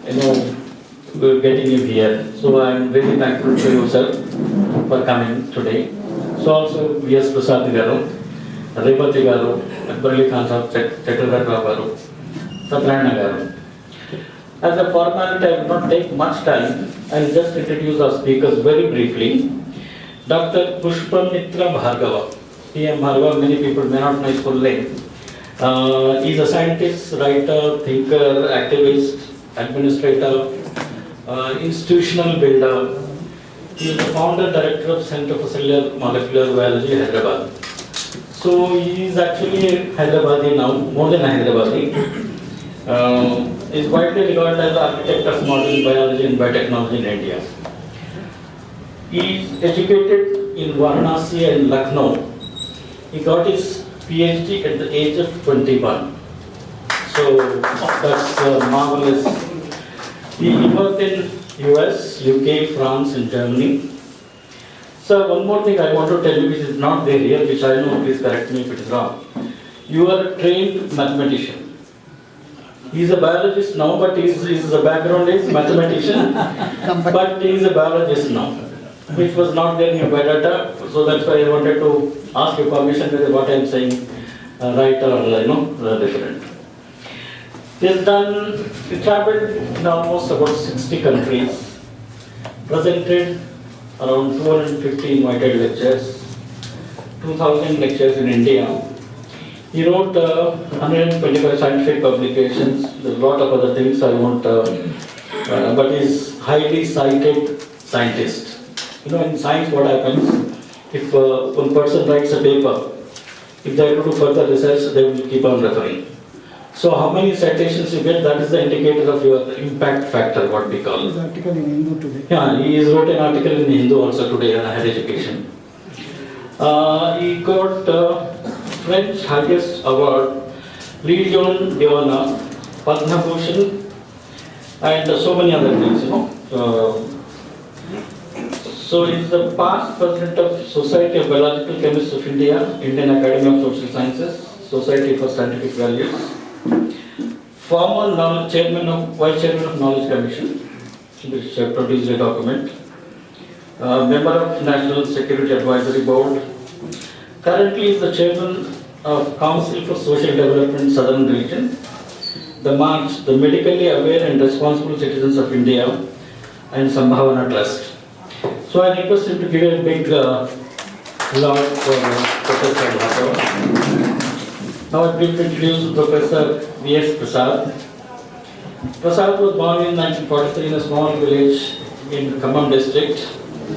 getting you here. So I'm very thankful to you, sir, for coming today. So also V.S. Prasad Garu, Revati Garu, Akbar Ali Khan Sahab, Chaturvedi Garu, Satyarana Garu. As a formality, I will not take much time. I will just introduce our speakers very briefly. Dr. Pushpamitra Bhargava. P.M. Bhargava, many people may not know his full name. He is a scientist, writer, thinker, activist, administrator, institutional builder. He is the founder director of Center for Cellular Molecular Biology, Hyderabad. So he is actually a Hyderabadi now, more than a Hyderabadi. Is widely regarded as the architect of modern biology and biotechnology in India. He is educated in Varanasi and Lucknow. He got his PhD at the age of 21. So that's marvelous. He worked in US, UK, France and Germany. So one more thing I want to tell you which is not there here, which I know, please correct me if it is wrong. You are a trained mathematician. He is a biologist now, but his background is mathematician, but he is a biologist now, which was not there in your biodata. So that's why I wanted to ask your permission whether what I am saying right or different. He has he traveled in almost about 60 countries, presented around 250 invited lectures, 2000 lectures in India. He wrote 125 scientific publications. There's a lot of other things I won't, but he's highly cited scientist. In science what happens, if one person writes a paper, if they have to do further research, they will keep on referring. So how many citations you get, that is the indicator of your impact factor, what we call. His article in Hindu today. Yeah, he wrote an article in Hindu also today on higher education. He got French highest award, Legion d'Honneur, Padma Bhushan, and so many other things, So he is the past president of Society of Biological Chemists of India, Indian Academy of Social Sciences, Society for Scientific Values, former vice chairman of Knowledge Commission, which produced a document, member of National Security Advisory Board. Currently is the chairman of Council for Social Development Southern Region, the MARCH, the Medically Aware and Responsible Citizens of India, and Sambhavana Trust. So I request him to give a big applause for Professor Bhargava. Now I briefly introduce Professor V.S. Prasad. Prasad was born in 1943 in a small village in Khammam district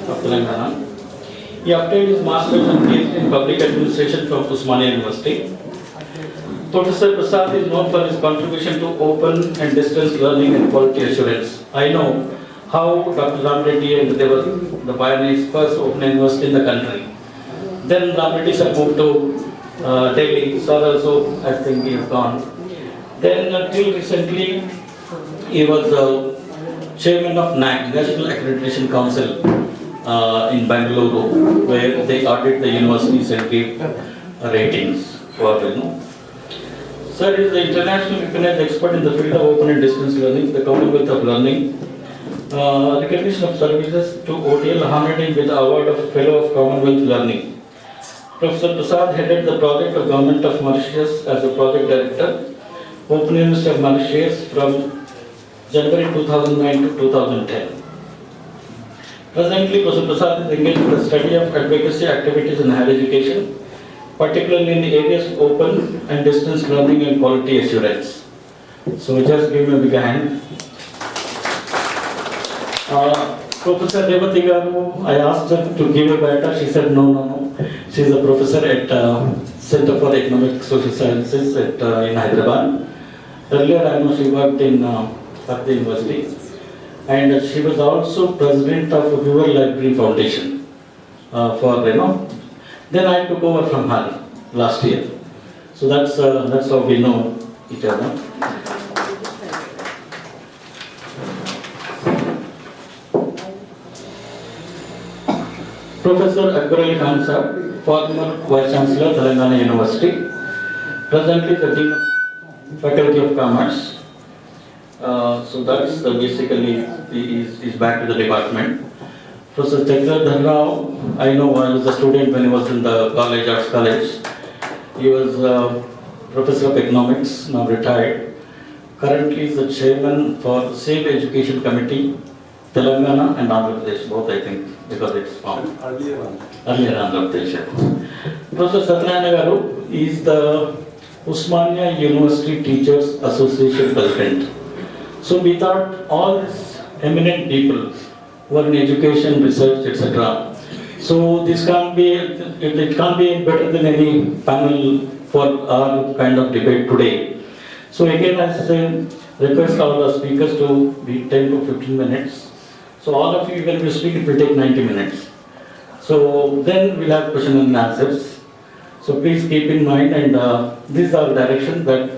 of Telangana. He obtained his master's and PhD in public administration from Osmania University. Professor Prasad is known for his contribution to open and distance learning and quality assurance. I know how Dr. Ram Reddy and they were the pioneers, first open university in the country. Then Ram Reddy sir moved to Delhi, sir also I think he has gone. Then until recently he was chairman of NAC, National Accreditation Council, in Bangalore, where they audit the universities and give ratings for Sir is the internationally recognized expert in the field of open and distance learning, the Commonwealth of Learning. Recognition of services to OTL honored him with the award of Fellow of Commonwealth Learning. Professor Prasad headed the project of Government of Mauritius as a project director, Open University of Mauritius from January 2009 to 2010. Presently, Professor Prasad is engaged in the study of advocacy activities in higher education, particularly in the areas of open and distance learning and quality assurance. So just give me a big hand. Professor Revati Garu, I asked her to give a biota. She said no. She is a professor at Center for Economic Social Sciences in Hyderabad. Earlier, I know she worked in Bharati University. And she was also president of Rural Library Foundation Then I took over from her last year. So that's how we know each other. Professor Akbar Ali Khan Sahab, former Vice Chancellor, Telangana University, presently the Dean of Faculty of Commerce. So that's basically is back to the department. Professor Chakradhar Rao, I know I was a student when he was in the college, Arts College. He was professor of economics, now retired. Currently is the chairman for the Save Education Committee, Telangana and Andhra Pradesh, both I think, because it's formed. Earlier Andhra Pradesh. Professor Satyanarayana Garu is the Usmania University Teachers Association President. So we thought all these eminent people who are in education, research, etc. So this can't be, it can't be better than any panel for our kind of debate today. So again, I say, request all the speakers to be 10 to 15 minutes. So all of you, when we speak, it will take 90 minutes. So then we'll have question and answers. So please keep in mind, and this is our direction, that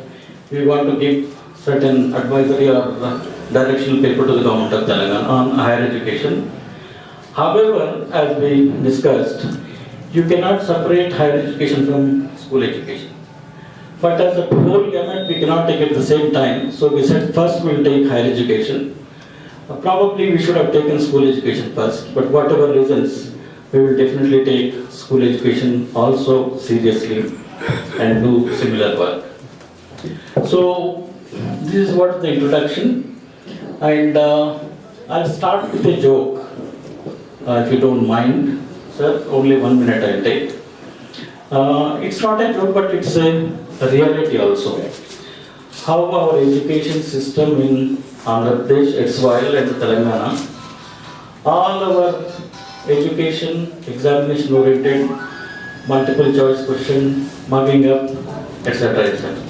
we want to give certain advisory or directional paper to the government of Telangana on higher education. However, as we discussed, you cannot separate higher education from school education. But as a whole gamut, we cannot take at the same time. So we said first we'll take higher education. Probably we should have taken school education first, but whatever reasons, we will definitely take school education also seriously and do similar work. So this is what the introduction, and I'll start with a joke, if you don't mind, sir. Only 1 minute I'll take. It's not a joke, but it's a reality also. How our education system in Andhra Pradesh, XYL and Telangana, all our education, examination oriented, multiple choice question, mugging up, etc. etc.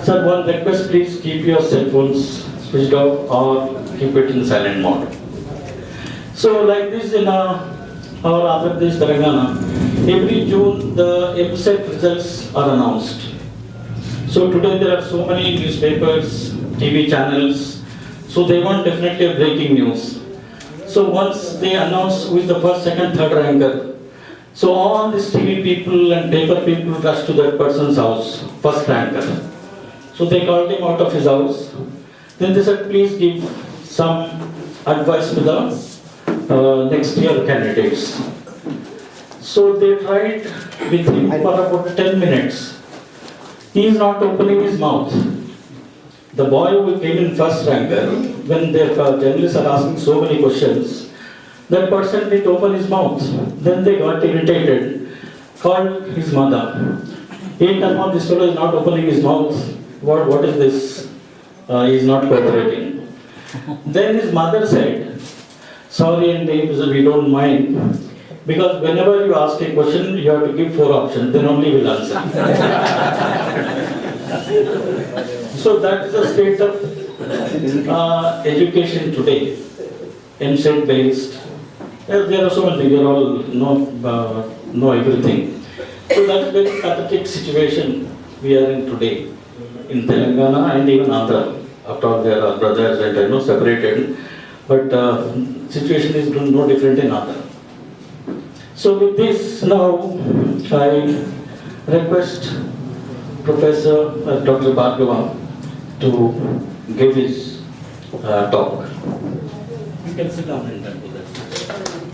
Sir, one request, please keep your cell phones switched off or keep it in silent mode. So like this in our Andhra Pradesh, Telangana, every June the EAMCET results are announced. So today there are so many newspapers, TV channels, so they want definitely a breaking news. So once they announce who is the first, second, third ranker, so all these TV people and paper people rush to that person's house, first ranker. So they called him out of his house. Then they said, please give some advice to the next year candidates. So they tried with him for about 10 minutes. He is not opening his mouth. The boy who came in first ranker, when their journalists are asking so many questions, that person didn't open his mouth. Then they got irritated, called his mother. Hey, Dharma, this fellow is not opening his mouth. What is this? He is not cooperating. Then his mother said, sorry, and we don't mind. Because whenever you ask a question, you have to give 4 options, then only we'll answer. So that is the state of education today, EAMCET based. There are so many, we all know everything. So that is a very pathetic situation we are in today in Telangana and even Andhra. After all, there are brothers and separated, but situation is no different in Andhra. So with this now, I request Professor Dr. Bhargava to give his talk. You can sit down.